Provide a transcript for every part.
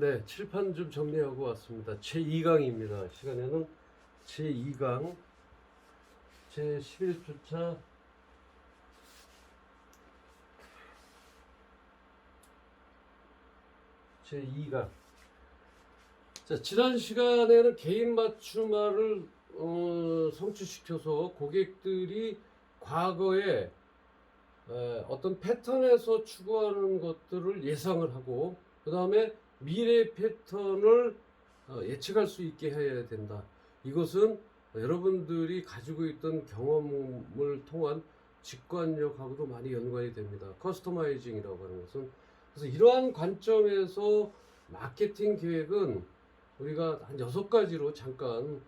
네, 칠판 좀 정리하고 왔습니다. 제2강입니다. 시간에는 제2강 제11주차 제2강. 자, 지난 시간에는 개인 맞춤화를 성취시켜서 고객들이 과거에 어떤 패턴에서 추구하는 것들을 예상을 하고 그 다음에 미래 패턴을 예측할 수 있게 해야 된다. 이것은 여러분들이 가지고 있던 경험을 통한 직관력하고도 많이 연관이 됩니다. 커스터마이징이라고 하는 것은. 그래서 이러한 관점에서 마케팅 계획은 우리가 한 6가지로 잠깐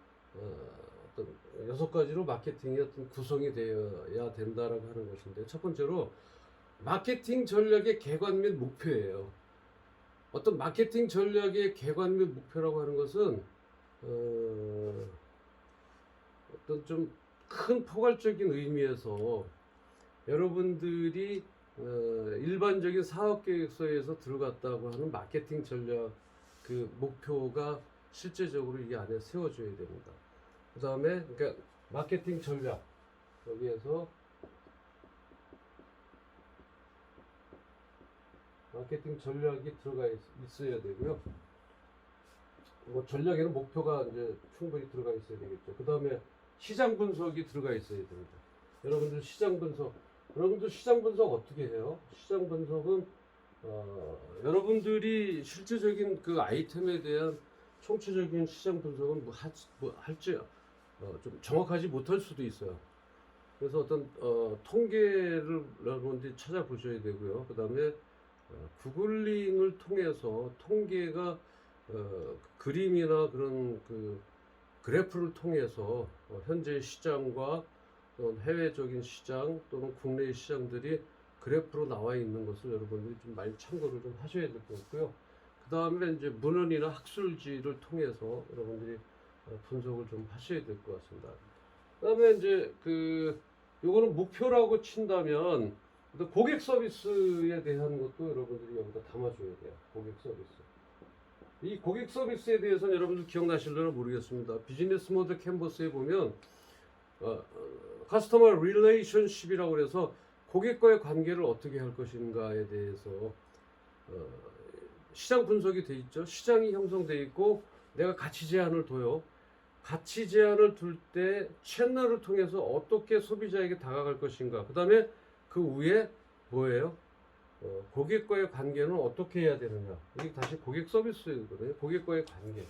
어떤 6가지로 마케팅이 어떤 구성이 되어야 된다라고 하는 것인데, 첫 번째로 마케팅 전략의 개관 및 목표예요. 어떤 마케팅 전략의 개관 및 목표라고 하는 것은 어떤 좀 큰 포괄적인 의미에서 여러분들이 일반적인 사업 계획서에서 들어갔다고 하는 마케팅 전략 그 목표가 실제적으로 이 안에 세워져야 됩니다. 그 다음에 그러니까 마케팅 전략, 여기에서 마케팅 전략이 들어가 있어야 되고요. 뭐 전략에는 목표가 이제 충분히 들어가 있어야 되겠죠. 그 다음에 시장 분석이 들어가 있어야 됩니다. 여러분들 시장 분석 어떻게 해요? 시장 분석은 여러분들이 실질적인 그 아이템에 대한 총체적인 시장 분석은 할지 좀 정확하지 못할 수도 있어요. 그래서 어떤 통계를 여러분들이 찾아보셔야 되고요. 그 다음에 구글링을 통해서 통계가 그림이나 그런 그 그래프를 통해서 현재 시장과 또는 해외적인 시장 또는 국내 시장들이 그래프로 나와 있는 것을 여러분들이 좀 많이 참고를 좀 하셔야 될 것 같고요. 그 다음에 이제 문헌이나 학술지를 통해서 여러분들이 분석을 좀 하셔야 될 것 같습니다. 그 다음에 이제 요거는 목표라고 친다면 고객 서비스에 대한 것도 여러분들이 여기다 담아줘야 돼요. 고객 서비스. 이 고객 서비스에 대해서는 여러분들 기억나실려나 모르겠습니다. 비즈니스 모델 캔버스에 보면 커스터머 릴레이션십이라고 해서 고객과의 관계를 어떻게 할 것인가에 대해서 시장 분석이 돼 있죠. 시장이 형성돼 있고 내가 가치 제한을 둬요. 가치 제한을 둘 때 채널을 통해서 어떻게 소비자에게 다가갈 것인가. 그 다음에 그 위에 뭐예요? 고객과의 관계는 어떻게 해야 되느냐. 이게 다시 고객 서비스거든요. 고객과의 관계.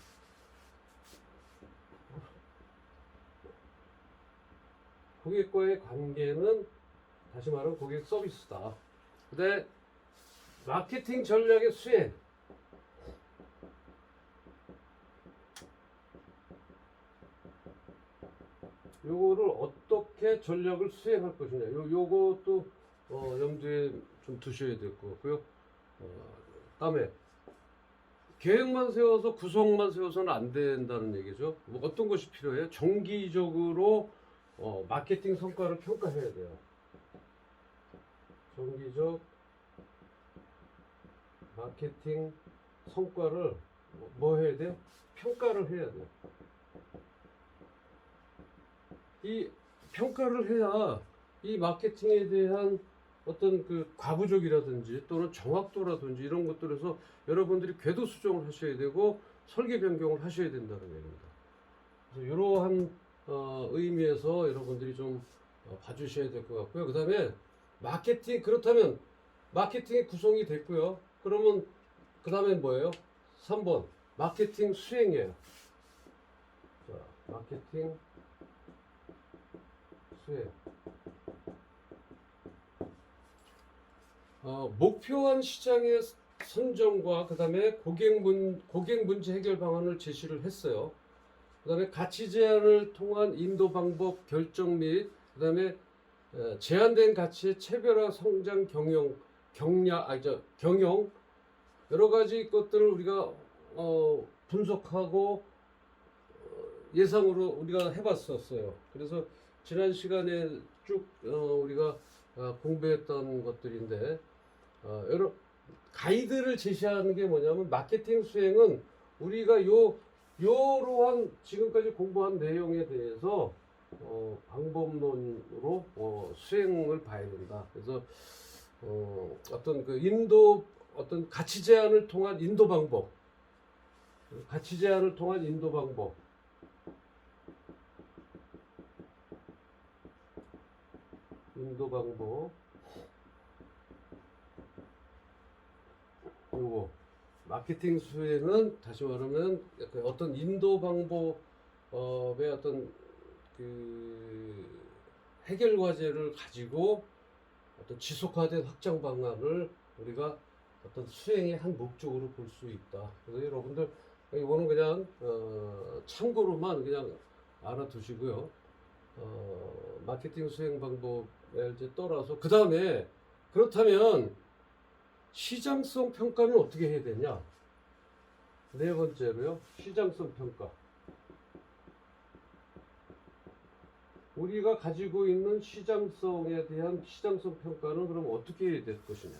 고객과의 관계는 다시 말하면 고객 서비스다. 근데 마케팅 전략의 수행. 요거를 어떻게 전략을 수행할 것이냐. 요것도 염두에 좀 두셔야 될 것 같고요. 다음에 계획만 세워서 구성만 세워서는 안 된다는 얘기죠. 뭐 어떤 것이 필요해요? 정기적으로 마케팅 성과를 평가해야 돼요. 정기적 마케팅 성과를 뭐 해야 돼요? 평가를 해야 돼요. 이 평가를 해야 이 마케팅에 대한 어떤 그 과부족이라든지 또는 정확도라든지 이런 것들에서 여러분들이 궤도 수정을 하셔야 되고 설계 변경을 하셔야 된다는 얘기입니다. 그래서 이러한 의미에서 여러분들이 좀 봐주셔야 될 것 같고요. 그 다음에 마케팅, 그렇다면 마케팅이 구성이 됐고요. 그러면 그 다음에 뭐예요? 3번 마케팅 수행이에요. 자, 마케팅 수행. 목표한 시장의 선정과 그 다음에 고객 문제 해결 방안을 제시를 했어요. 그 다음에 가치 제한을 통한 인도 방법 결정 및 그 다음에 제한된 가치의 차별화 성장 경영 여러 가지 것들을 우리가 분석하고 예상으로 우리가 해봤었어요. 그래서 지난 시간에 쭉 우리가 공부했던 것들인데 가이드를 제시하는 게 뭐냐면 마케팅 수행은 우리가 요러한 지금까지 공부한 내용에 대해서 방법론으로 수행을 봐야 된다. 그래서 어떤 그 어떤 가치 제안을 통한 인도 방법, 가치 제안을 통한 인도 방법, 요거 마케팅 수행은 다시 말하면 약간 어떤 인도 방법의 어떤 그 해결 과제를 가지고 어떤 지속화된 확장 방안을 우리가 어떤 수행의 한 목적으로 볼 수 있다. 그래서 여러분들 이거는 그냥 참고로만 그냥 알아두시고요. 마케팅 수행 방법에 이제 떠나서 그 다음에 그렇다면 시장성 평가는 어떻게 해야 되냐? 네 번째로요. 시장성 평가. 우리가 가지고 있는 시장성에 대한 시장성 평가는 그럼 어떻게 해야 될 것이냐?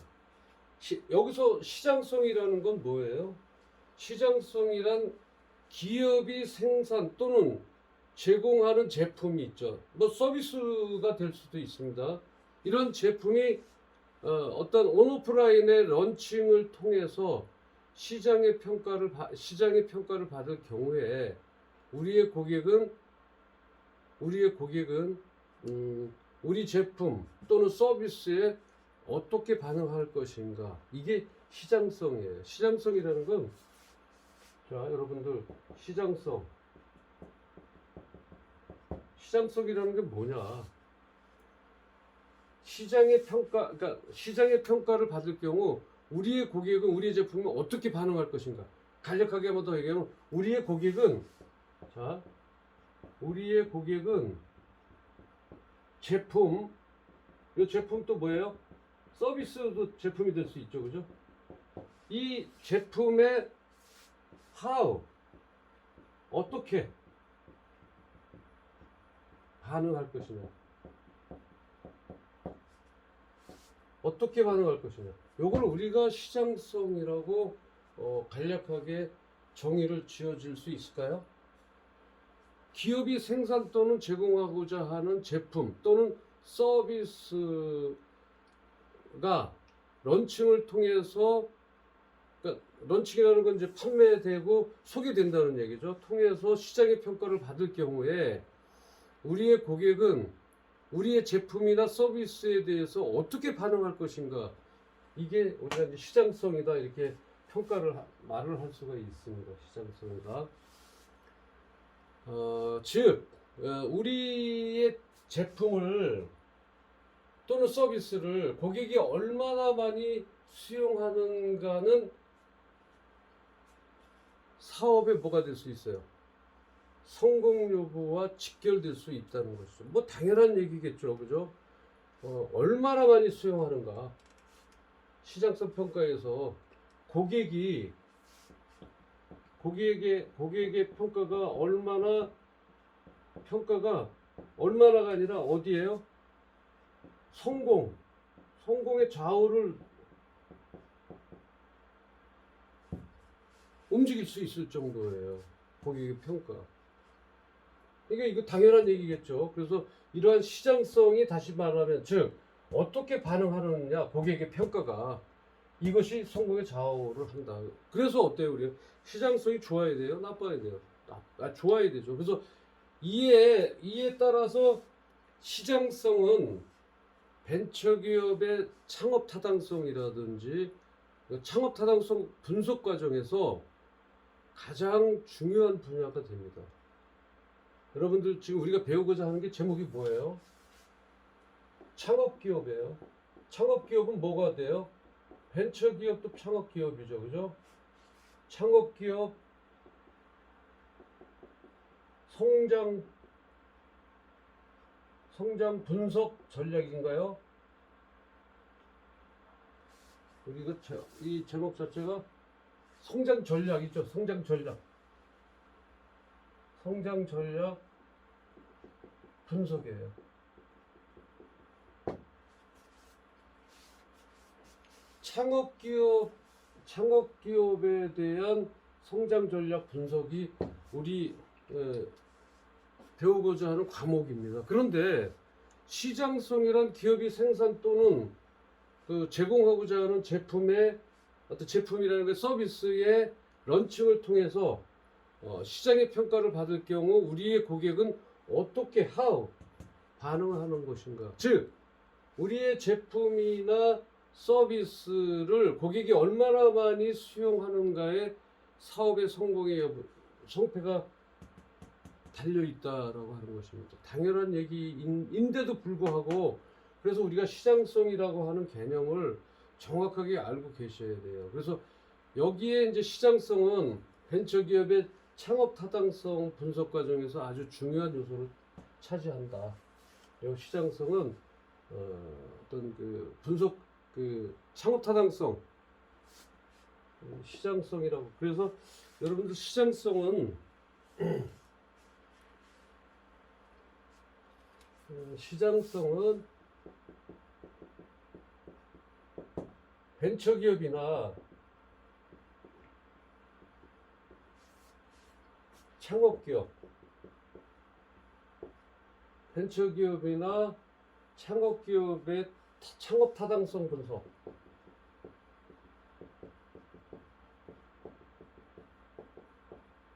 여기서 시장성이라는 건 뭐예요? 시장성이란 기업이 생산 또는 제공하는 제품이 있죠. 뭐 서비스가 될 수도 있습니다. 이런 제품이 어떤 온오프라인의 런칭을 통해서 시장의 평가를 받을 경우에 우리의 고객은 우리 제품 또는 서비스에 어떻게 반응할 것인가, 이게 시장성이에요. 시장성이라는 건, 자 여러분들, 시장성이라는 게 뭐냐? 그러니까 시장의 평가를 받을 경우 우리의 고객은 우리의 제품이 어떻게 반응할 것인가. 간략하게 한번 더 얘기하면 우리의 고객은 제품, 이 제품 또 뭐예요? 서비스도 제품이 될 수 있죠, 그죠? 이 제품의 어떻게 반응할 것이냐, 요걸 우리가 시장성이라고 간략하게 정의를 지어줄 수 있을까요? 기업이 생산 또는 제공하고자 하는 제품 또는 서비스가 런칭을 통해서, 그러니까 런칭이라는 건 이제 판매되고 소개된다는 얘기죠. 통해서 시장의 평가를 받을 경우에 우리의 고객은 우리의 제품이나 서비스에 대해서 어떻게 반응할 것인가, 이게 우리가 이제 시장성이다, 이렇게 말을 할 수가 있습니다. 시장성이다. 즉 우리의 제품을 또는 서비스를 고객이 얼마나 많이 수용하는가는 사업의 뭐가 될 수 있어요? 성공 여부와 직결될 수 있다는 것이죠. 뭐 당연한 얘기겠죠, 그죠? 얼마나 많이 수용하는가. 시장성 평가에서 고객의 평가가 얼마나가 아니라 어디에요? 성공의 좌우를 움직일 수 있을 정도예요. 고객의 평가. 이거 당연한 얘기겠죠. 그래서 이러한 시장성이, 다시 말하면 즉 어떻게 반응하느냐, 고객의 평가가, 이것이 성공의 좌우를 한다. 그래서 어때요? 우리 시장성이 좋아야 돼요? 나빠야 돼요? 좋아야 되죠. 그래서 이에 따라서 시장성은 벤처기업의 창업 타당성이라든지 창업 타당성 분석 과정에서 가장 중요한 분야가 됩니다. 여러분들 지금 우리가 배우고자 하는 게 제목이 뭐예요? 창업기업이에요. 창업기업은 뭐가 돼요? 벤처기업도 창업기업이죠, 그죠? 창업기업 성장 분석 전략인가요? 우리 이 제목 자체가 성장 전략이죠. 성장 전략 분석이에요. 창업 기업에 대한 성장 전략 분석이 우리 배우고자 하는 과목입니다. 그런데 시장성이란 기업이 생산 또는 그 제공하고자 하는 제품의 어떤 제품이라는 게 서비스의 런칭을 통해서 시장의 평가를 받을 경우 우리의 고객은 어떻게 반응하는 것인가? 즉 우리의 제품이나 서비스를 고객이 얼마나 많이 수용하는가에 사업의 성패가 달려 있다라고 하는 것입니다. 당연한 얘기인데도 불구하고 그래서 우리가 시장성이라고 하는 개념을 정확하게 알고 계셔야 돼요. 그래서 여기에 이제 시장성은 벤처기업의 창업 타당성 분석 과정에서 아주 중요한 요소를 차지한다. 이 시장성은 어떤 그 분석 그 창업 타당성 시장성이라고. 그래서 여러분들 시장성은 벤처기업이나 창업기업의 창업 타당성 분석.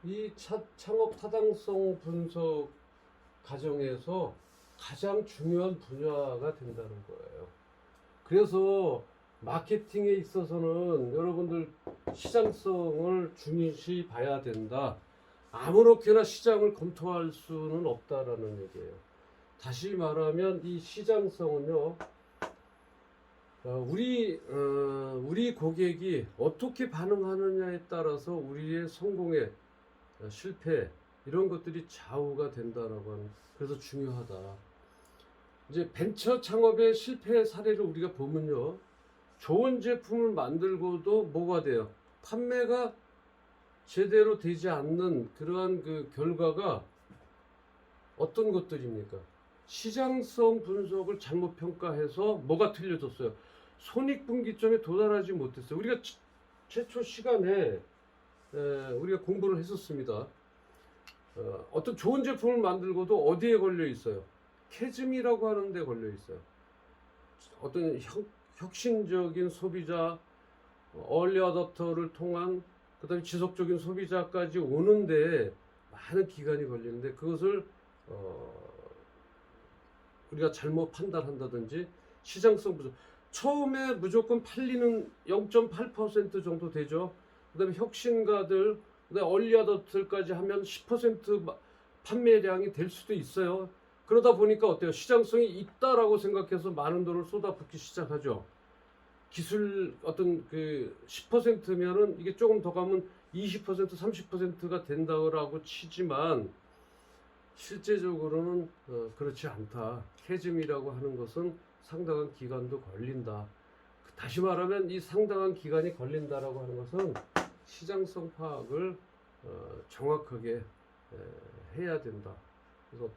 이 창업 타당성 분석 과정에서 가장 중요한 분야가 된다는 거예요. 그래서 마케팅에 있어서는 여러분들 시장성을 중요시 봐야 된다. 아무렇게나 시장을 검토할 수는 없다라는 얘기예요. 다시 말하면 이 시장성은요, 우리 고객이 어떻게 반응하느냐에 따라서 우리의 성공의 실패 이런 것들이 좌우가 된다라고 하는. 그래서 중요하다. 이제 벤처 창업의 실패 사례를 우리가 보면요, 좋은 제품을 만들고도 뭐가 돼요? 판매가 제대로 되지 않는 그러한 그 결과가 어떤 것들입니까? 시장성 분석을 잘못 평가해서 뭐가 틀려졌어요? 손익분기점에 도달하지 못했어요. 우리가 최초 시간에 우리가 공부를 했었습니다. 어떤 좋은 제품을 만들고도 어디에 걸려 있어요? 캐즘이라고 하는 데 걸려 있어요. 어떤 혁신적인 소비자, 얼리 어댑터를 통한 그다음에 지속적인 소비자까지 오는데 많은 기간이 걸리는데 그것을 우리가 잘못 판단한다든지 시장성 부족. 처음에 무조건 팔리는 0.8% 정도 되죠. 그다음에 혁신가들, 그다음에 얼리 어댑터까지 하면 10% 판매량이 될 수도 있어요. 그러다 보니까 어때요? 시장성이 있다라고 생각해서 많은 돈을 쏟아붓기 시작하죠. 기술 어떤 그 10%면은 이게 조금 더 가면 20% 30%가 된다고 치지만 실제적으로는 그렇지 않다. 캐즘이라고 하는 것은 상당한 기간도 걸린다. 다시 말하면 이 상당한 기간이 걸린다라고 하는 것은 시장성 파악을 정확하게 해야 된다. 그래서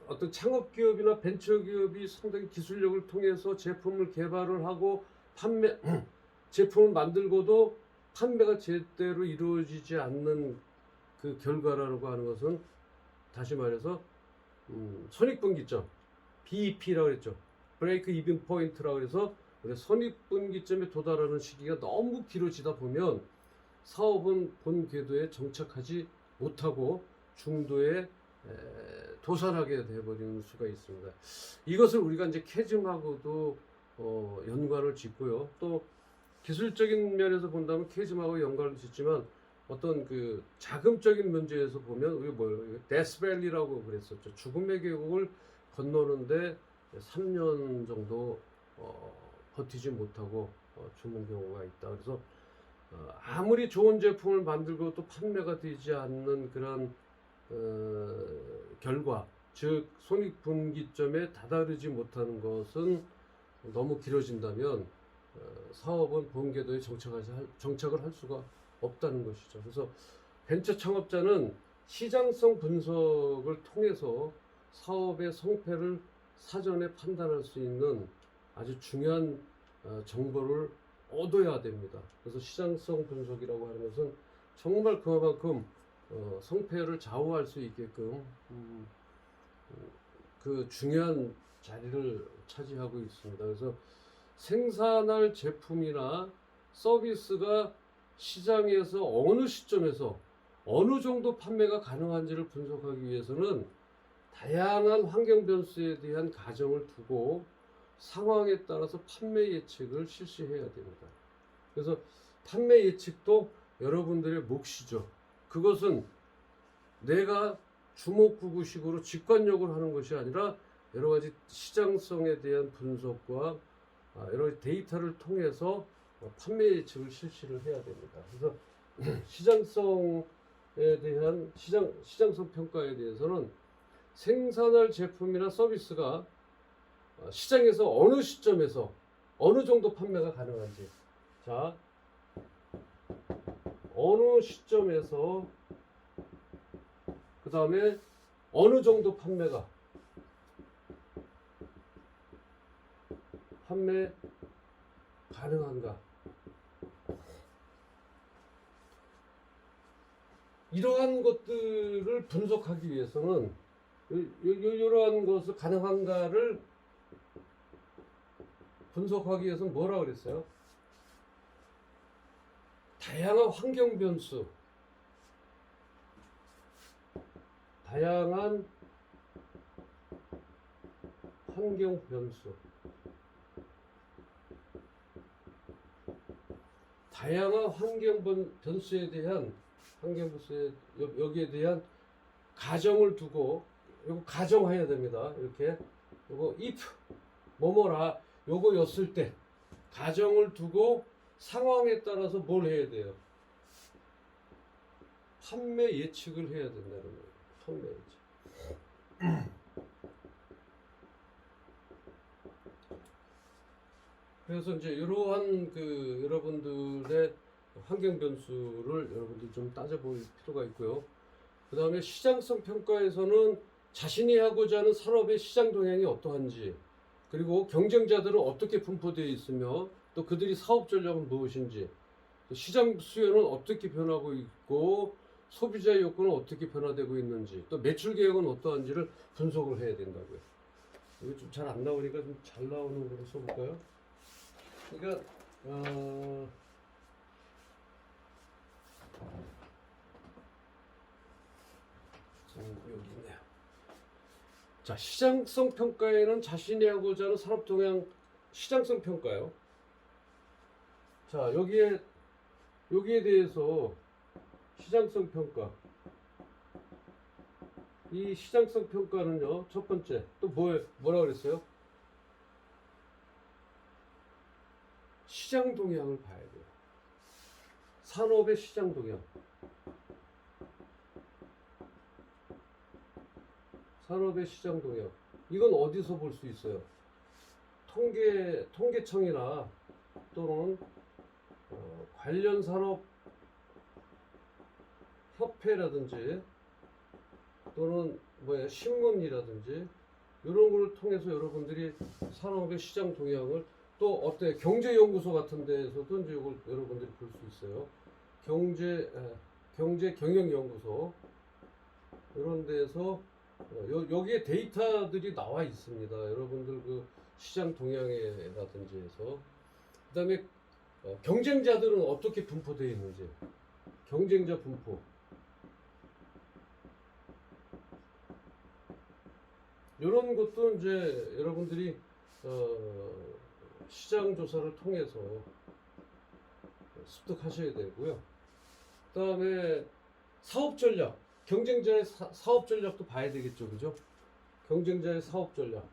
어떤 창업기업이나 벤처기업이 상당히 기술력을 통해서 제품을 개발을 하고 제품을 만들고도 판매가 제대로 이루어지지 않는 그 결과라고 하는 것은 다시 말해서 손익분기점 BEP라고 그랬죠. 브레이크 이븐 포인트라고 해서 손익분기점에 도달하는 시기가 너무 길어지다 보면 사업은 본 궤도에 정착하지 못하고 중도에 도산하게 되어버리는 수가 있습니다. 이것을 우리가 이제 캐즘하고도 연관을 짓고요. 또 기술적인 면에서 본다면 캐즘하고 연관을 짓지만 어떤 그 자금적인 문제에서 보면 우리 데스밸리라고 그랬었죠. 죽음의 계곡을 건너는데 3년 정도 버티지 못하고 죽는 경우가 있다. 그래서 아무리 좋은 제품을 만들고 또 판매가 되지 않는 그런 결과, 즉 손익분기점에 다다르지 못하는 것은 너무 길어진다면 사업은 본궤도에 정착을 할 수가 없다는 것이죠. 그래서 벤처 창업자는 시장성 분석을 통해서 사업의 성패를 사전에 판단할 수 있는 아주 중요한 정보를 얻어야 됩니다. 그래서 시장성 분석이라고 하는 것은 정말 그만큼 성패를 좌우할 수 있게끔 그 중요한 자리를 차지하고 있습니다. 그래서 생산할 제품이나 서비스가 시장에서 어느 시점에서 어느 정도 판매가 가능한지를 분석하기 위해서는 다양한 환경 변수에 대한 가정을 두고 상황에 따라서 판매 예측을 실시해야 됩니다. 그래서 판매 예측도 여러분들의 몫이죠. 그것은 내가 주목구구식으로 직관력을 하는 것이 아니라 여러 가지 시장성에 대한 분석과 여러 가지 데이터를 통해서 판매 예측을 실시를 해야 됩니다. 그래서 시장성에 대한 시장성 평가에 대해서는 생산할 제품이나 서비스가 시장에서 어느 시점에서 어느 정도 판매가 가능한지, 자, 어느 시점에서 그 다음에 어느 정도 판매 가능한가, 이러한 것들을 분석하기 위해서는 이러한 것을 가능한가를 분석하기 위해서는 뭐라 그랬어요? 다양한 환경 변수, 다양한 환경 변수, 다양한 환경 변수에 대한 여기에 대한 가정을 두고, 이거 가정해야 됩니다. 이렇게 이거 if 뭐뭐라 요거였을 때 가정을 두고 상황에 따라서 뭘 해야 돼요? 판매 예측을 해야 된다는 거예요. 판매 예측. 그래서 이제 이러한 그 여러분들의 환경 변수를 여러분들이 좀 따져볼 필요가 있고요. 그 다음에 시장성 평가에서는 자신이 하고자 하는 산업의 시장 동향이 어떠한지, 그리고 경쟁자들은 어떻게 분포되어 있으며 또 그들이 사업 전략은 무엇인지, 시장 수요는 어떻게 변하고 있고 소비자의 욕구는 어떻게 변화되고 있는지, 또 매출 계획은 어떠한지를 분석을 해야 된다고요. 이거 좀 잘 안 나오니까 좀 잘 나오는 걸로 써볼까요? 그러니까 여기 있네요. 자, 시장성 평가에는 자신이 하고자 하는 산업 동향 시장성 평가요. 자, 여기에 대해서 시장성 평가. 이 시장성 평가는요, 첫 번째 또 뭐라 그랬어요? 시장 동향을 봐야 돼요. 산업의 시장 동향. 산업의 시장 동향. 이건 어디서 볼 수 있어요? 통계청이나 또는 관련 산업 협회라든지 또는 신문이라든지 이런 걸 통해서 여러분들이 산업의 시장 동향을, 또 어때 경제연구소 같은 데에서도 이제 이걸 여러분들이 볼 수 있어요. 경제경영연구소 이런 데에서 여기에 데이터들이 나와 있습니다. 여러분들 그 시장 동향이라든지 해서, 그 다음에 경쟁자들은 어떻게 분포되어 있는지, 경쟁자 분포, 이런 것도 이제 여러분들이 시장 조사를 통해서 습득하셔야 되고요. 그 다음에 사업 전략, 경쟁자의 사업 전략도 봐야 되겠죠, 그죠? 경쟁자의 사업 전략.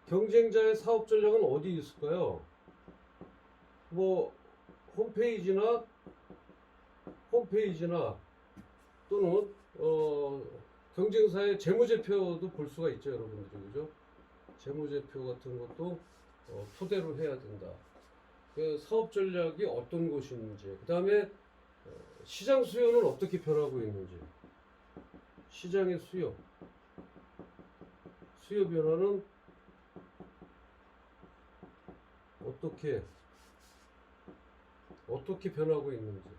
경쟁자의 사업 전략은 어디 있을까요? 홈페이지나 또는 경쟁사의 재무제표도 볼 수가 있죠, 여러분들이, 그죠? 재무제표 같은 것도 토대로 해야 된다. 그 사업 전략이 어떤 곳인지, 그 다음에 시장 수요는 어떻게 변하고 있는지, 시장의 수요 변화는 어떻게 변하고 있는지.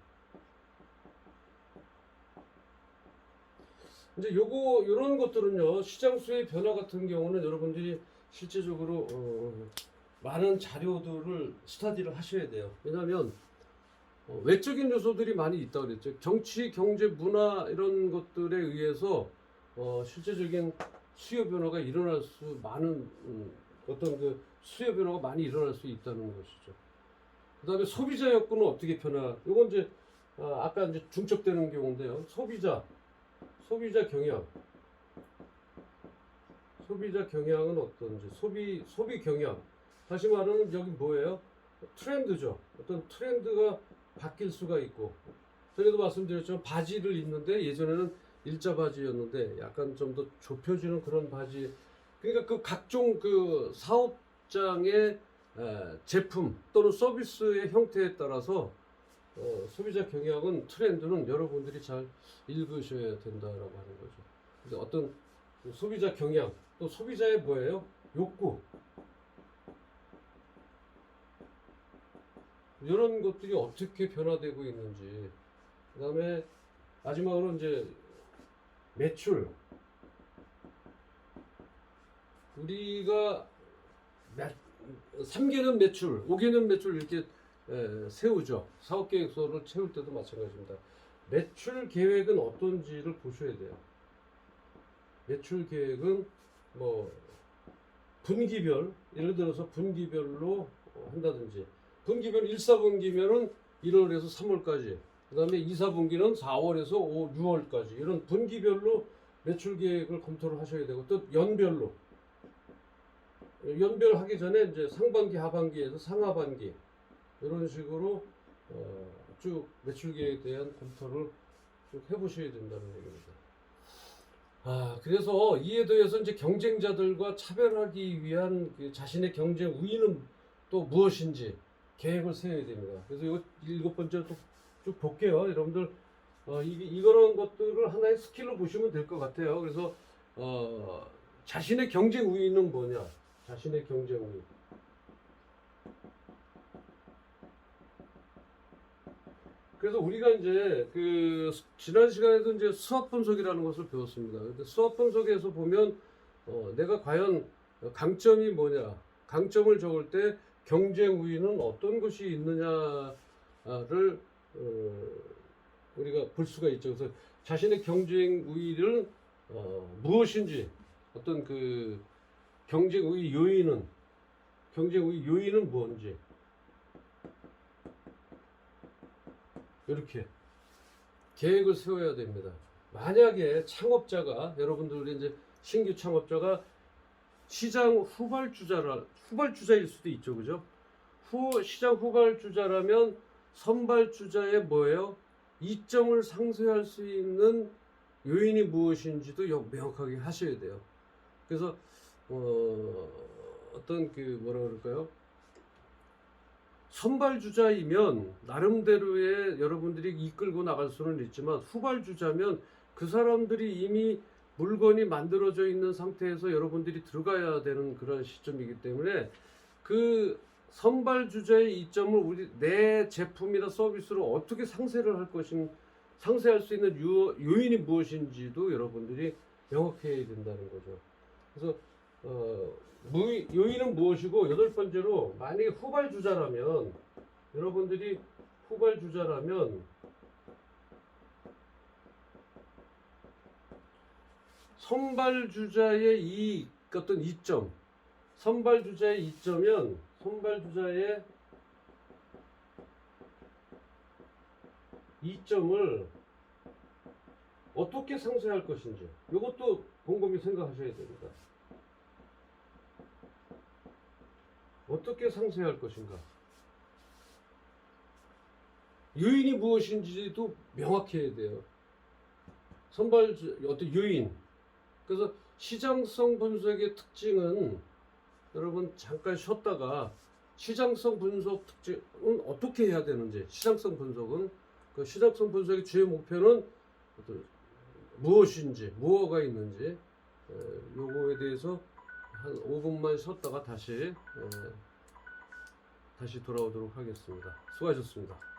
이제 요런 것들은요, 시장 수의 변화 같은 경우는 여러분들이 실제적으로 많은 자료들을 스터디를 하셔야 돼요. 왜냐하면 외적인 요소들이 많이 있다 그랬죠. 정치, 경제, 문화 이런 것들에 의해서 실제적인 수요 변화가 일어날 수 많은 어떤 그 수요 변화가 많이 일어날 수 있다는 것이죠. 그다음에 소비자 여건은 어떻게 변화? 이건 이제 아까 이제 중첩되는 경우인데요. 소비자 경향은 어떤지, 소비 경향. 다시 말하면 여기 뭐예요? 트렌드죠. 어떤 트렌드가 바뀔 수가 있고. 전에도 말씀드렸지만 바지를 입는데 예전에는 일자 바지였는데 약간 좀 더 좁혀지는 그런 바지. 그러니까 그 각종 그 사업장의 제품 또는 서비스의 형태에 따라서 소비자 경향은 트렌드는 여러분들이 잘 읽으셔야 된다라고 하는 거죠. 그래서 어떤 소비자 경향 또 소비자의 뭐예요? 욕구 이런 것들이 어떻게 변화되고 있는지. 그다음에 마지막으로 이제 매출. 우리가 3개년 매출, 5개년 매출 이렇게 세우죠. 사업계획서를 채울 때도 마찬가지입니다. 매출 계획은 어떤지를 보셔야 돼요. 매출 계획은 뭐 분기별, 예를 들어서 분기별로 한다든지, 분기별 1, 4분기면은 1월에서 3월까지, 그 다음에 2, 4분기는 4월에서 6월까지 이런 분기별로 매출 계획을 검토를 하셔야 되고, 또 연별 하기 전에 이제 상반기, 하반기에서 상하반기 이런 식으로 쭉 매출 계획에 대한 검토를 쭉 해보셔야 된다는 얘기입니다. 그래서 이에 더해서 이제 경쟁자들과 차별하기 위한 그 자신의 경쟁 우위는 또 무엇인지 계획을 세워야 됩니다. 그래서 이거 7번째로 쭉 볼게요. 여러분들 이런 것들을 하나의 스킬로 보시면 될 것 같아요. 그래서 자신의 경쟁 우위는 뭐냐? 자신의 경쟁 우위. 그래서 우리가 이제 그 지난 시간에도 이제 수학 분석이라는 것을 배웠습니다. 근데 수학 분석에서 보면 내가 과연 강점이 뭐냐, 강점을 적을 때 경쟁 우위는 어떤 것이 있느냐를 우리가 볼 수가 있죠. 그래서 자신의 경쟁 우위를 무엇인지, 어떤 그 경쟁 우위 요인은 뭔지 이렇게 계획을 세워야 됩니다. 만약에 창업자가, 여러분들이 이제 신규 창업자가 시장 후발주자일 수도 있죠, 그죠? 시장 후발주자라면 선발주자의 뭐예요? 이점을 상쇄할 수 있는 요인이 무엇인지도 명확하게 하셔야 돼요. 그래서 어떤 그 뭐라 그럴까요? 선발주자이면 나름대로의 여러분들이 이끌고 나갈 수는 있지만, 후발주자면 그 사람들이 이미 물건이 만들어져 있는 상태에서 여러분들이 들어가야 되는 그런 시점이기 때문에 그 선발주자의 이점을 내 제품이나 서비스로 어떻게 상쇄할 수 있는 요인이 무엇인지도 여러분들이 명확해야 된다는 거죠. 그래서 요인은 무엇이고, 8번째로 만약에 여러분들이 후발주자라면 선발주자의 이 어떤 이점, 선발주자의 이점을 어떻게 상쇄할 것인지 이것도 곰곰이 생각하셔야 됩니다. 어떻게 상쇄할 것인가? 요인이 무엇인지도 명확해야 돼요. 어떤 요인. 그래서 시장성 분석의 특징은, 여러분 잠깐 쉬었다가 시장성 분석 특징은 어떻게 해야 되는지, 시장성 분석의 주요 목표는 무엇인지, 무엇가 있는지, 요거에 대해서 한 5분만 쉬었다가 다시 다시 돌아오도록 하겠습니다. 수고하셨습니다.